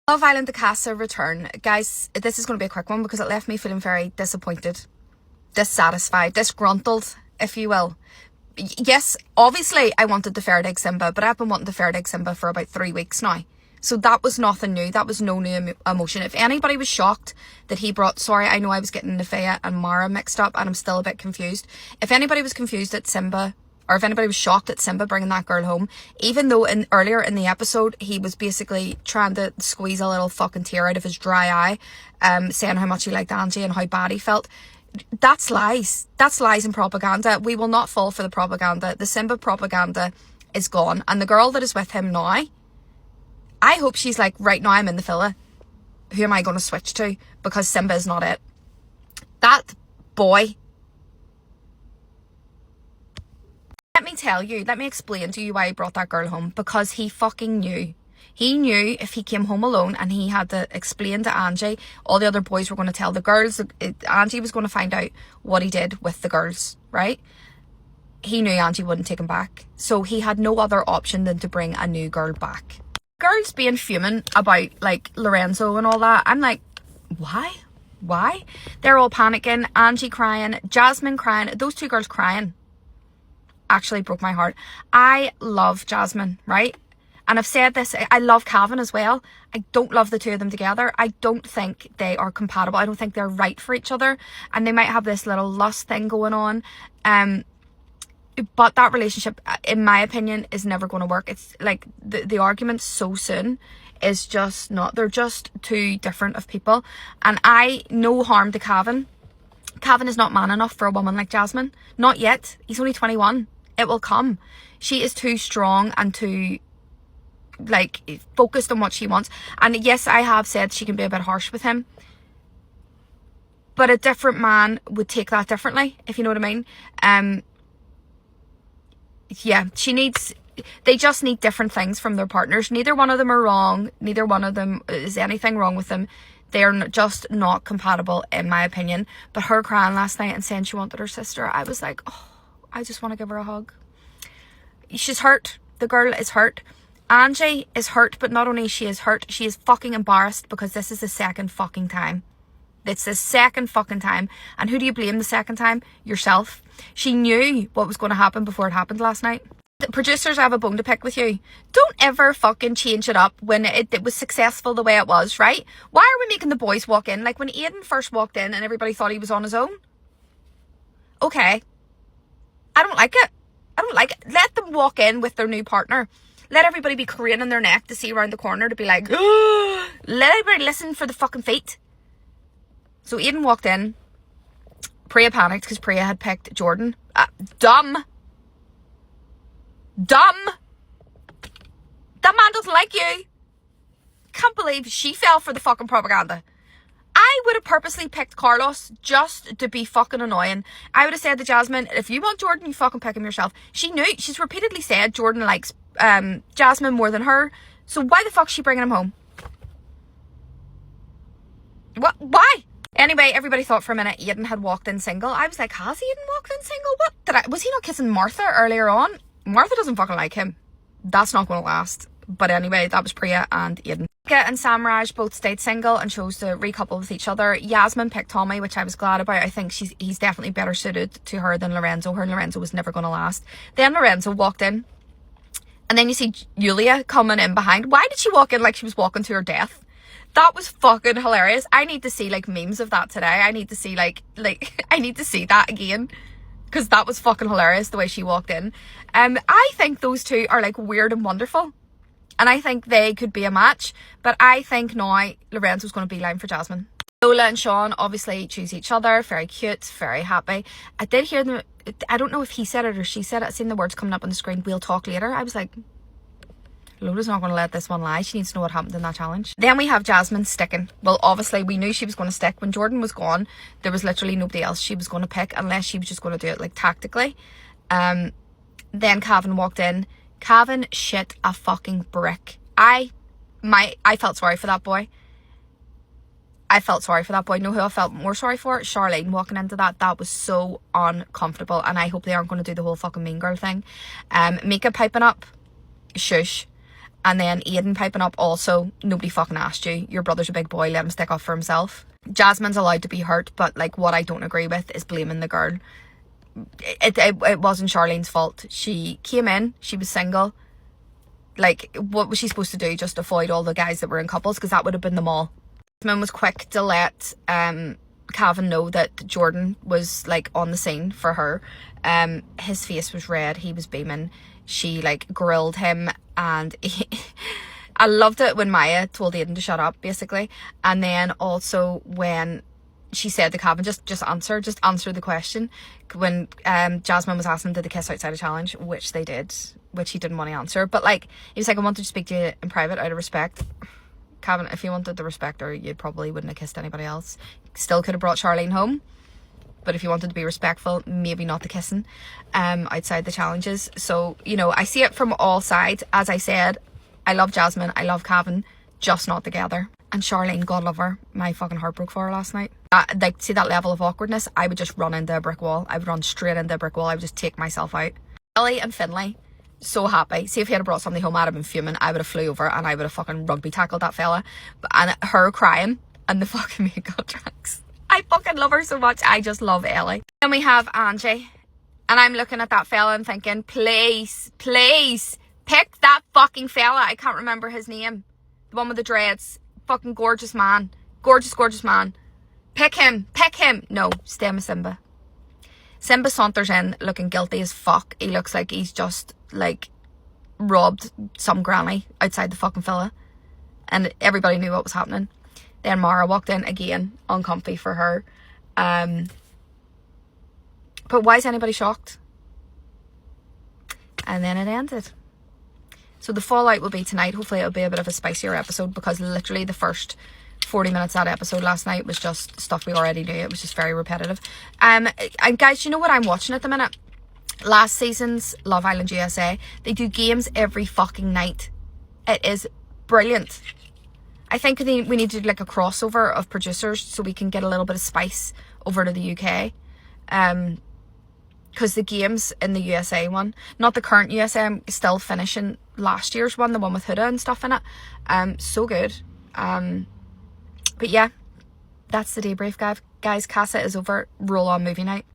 Love Island, the Casa Return. Guys, this is going to be a quick one because it left me feeling very disappointed, dissatisfied, disgruntled, if you will. Yes, obviously I wanted the Fairdeg Simba, but I've been wanting the Fairdeg Simba for about 3 weeks now. So that was nothing new. That was no new emotion. If anybody was shocked that he brought... Sorry, I know I was getting Nefea and Mara mixed up and I'm still a bit confused. If anybody was confused at Simba... or if anybody was shocked at Simba bringing that girl home, even though earlier in the episode, he was basically trying to squeeze a little fucking tear out of his dry eye, saying how much he liked Angie and how bad he felt. That's lies. That's lies and propaganda. We will not fall for the propaganda. The Simba propaganda is gone. And the girl that is with him now, I hope she's like, right now I'm in the villa. Who am I going to switch to? Because Simba is not it. That boy... Let me explain to you why he brought that girl home. Because he fucking knew. He knew if he came home alone and he had to explain to Angie, all the other boys were going to tell the girls, Angie was going to find out what he did with the girls, right? He knew Angie wouldn't take him back. So he had no other option than to bring a new girl back. Girls being fuming about like Lorenzo and all that, I'm like, why? Why? They're all panicking, Angie crying, Jasmine crying, those two girls crying. Actually broke my heart. I love Jasmine, right? And I've said this, I love Calvin as well. I don't love the two of them together. I don't think they are compatible. I don't think they're right for each other. And they might have this little lust thing going on. But that relationship, in my opinion, is never going to work. It's like the argument so soon is just not. They're just too different of people. And no harm to Calvin. Calvin is not man enough for a woman like Jasmine. Not yet. He's only 21. It will come. She is too strong and too like focused on what she wants. And yes, I have said she can be a bit harsh with him. But a different man would take that differently, if you know what I mean. Yeah, they just need different things from their partners. Neither one of them are wrong. Neither one of them is anything wrong with them. They're just not compatible, in my opinion. But her crying last night and saying she wanted her sister, I was like, oh, I just want to give her a hug. She's hurt. The girl is hurt. Angie is hurt, but not only she is hurt, she is fucking embarrassed because this is the second fucking time. It's the second fucking time. And who do you blame the second time? Yourself. She knew what was going to happen before it happened last night. The producers, have a bone to pick with you. Don't ever fucking change it up when it was successful the way it was, right? Why are we making the boys walk in? Like when Aiden first walked in and everybody thought he was on his own. Okay. I don't like it. I don't like it. Let them walk in with their new partner. Let everybody be craning their neck to see around the corner to be like, oh! Let everybody listen for the fucking feet. So Aiden walked in. Priya panicked because Priya had picked Jordan. Dumb. That man doesn't like you. Can't believe she fell for the fucking propaganda. I would have purposely picked Carlos just to be fucking annoying. I would have said to Jasmine, if you want Jordan, you fucking pick him yourself. She knew. She's repeatedly said Jordan likes Jasmine more than her. So why the fuck is she bringing him home? What? Why? Anyway, everybody thought for a minute Aiden had walked in single. I was like, has Aiden walked in single? Was he not kissing Martha earlier on? Martha doesn't fucking like him. That's not going to last. But anyway, that was Priya and Aiden. Nika and Samraj both stayed single and chose to recouple with each other. Yasmin picked Tommy, which I was glad about. I think he's definitely better suited to her than Lorenzo. Her and Lorenzo was never going to last. Then Lorenzo walked in. And then you see Julia coming in behind. Why did she walk in like she was walking to her death? That was fucking hilarious. I need to see like memes of that today. I need to see like I need to see that again. Because that was fucking hilarious the way she walked in. I think those two are like weird and wonderful. And I think they could be a match. But I think now Lorenzo's going to beeline for Jasmine. Lola and Sean obviously choose each other. Very cute. Very happy. I did hear them. I don't know if he said it or she said it. I seen the words coming up on the screen. We'll talk later. I was like, Lola's not going to let this one lie. She needs to know what happened in that challenge. Then we have Jasmine sticking. Well, obviously we knew she was going to stick. When Jordan was gone, there was literally nobody else she was going to pick unless she was just going to do it like tactically. Then Calvin walked in. Calvin shit a fucking brick. I felt sorry for that boy. I felt sorry for that boy. Know who I felt more sorry for? Charlene walking into that. That was so uncomfortable. And I hope they aren't going to do the whole fucking mean girl thing. Mika piping up. Shush. And then Aiden piping up also, nobody fucking asked you. Your brother's a big boy, let him stick up for himself. Jasmine's allowed to be hurt, but like what I don't agree with is blaming the girl. It wasn't Charlene's fault. She came in, she was single. Like, what was she supposed to do? Just avoid all the guys that were in couples? Because that would have been them all. Jasmine was quick to let Cavan know that Jordan was like on the scene for her. His face was red, he was beaming. She like grilled him, and I loved it when Maya told Aiden to shut up, basically. And then also when she said to Cavan, just answer the question. When Jasmine was asking did they kiss outside a challenge, which they did, which he didn't want to answer. But like, he was like, I wanted to speak to you in private out of respect. Cavan, if you wanted to respect her, you probably wouldn't have kissed anybody else. Still could have brought Charlene home. But if you wanted to be respectful, maybe not the kissing outside the challenges. So, you know, I see it from all sides. As I said, I love Jasmine, I love Cavan, just not together. And Charlene, God love her, my fucking heart broke for her last night. Like, see that level of awkwardness? I would just run into a brick wall. I would run straight into a brick wall. I would just take myself out. Ellie and Finlay, so happy. See, if he had brought somebody home, I'd have been fuming. I would have flew over and I would have fucking rugby tackled that fella. And her crying and the fucking makeup tracks. I fucking love her so much. I just love Ellie. Then we have Angie. And I'm looking at that fella and thinking, please, please, pick that fucking fella. I can't remember his name. The one with the dreads. Fucking gorgeous man. Gorgeous, gorgeous man. Pick him. Pick him. No, stay with Simba. Simba saunters in looking guilty as fuck. He looks like he's just, like, robbed some granny outside the fucking villa. And everybody knew what was happening. Then Mara walked in again, uncomfy for her. But why is anybody shocked? And then it ended. So the fallout will be tonight. Hopefully it'll be a bit of a spicier episode, because literally the first 40 minutes of that episode last night was just stuff we already knew. It was just very repetitive. And guys, you know what I'm watching at the minute? Last season's Love Island USA. They do games every fucking night. It is brilliant. I think we need to do like a crossover of producers so we can get a little bit of spice over to the UK. Because the games in the USA one, not the current USA, I'm still finishing last year's one, the one with Huda and stuff in it. So good. But yeah, that's the debrief, guys. Casa is over. Roll on movie night.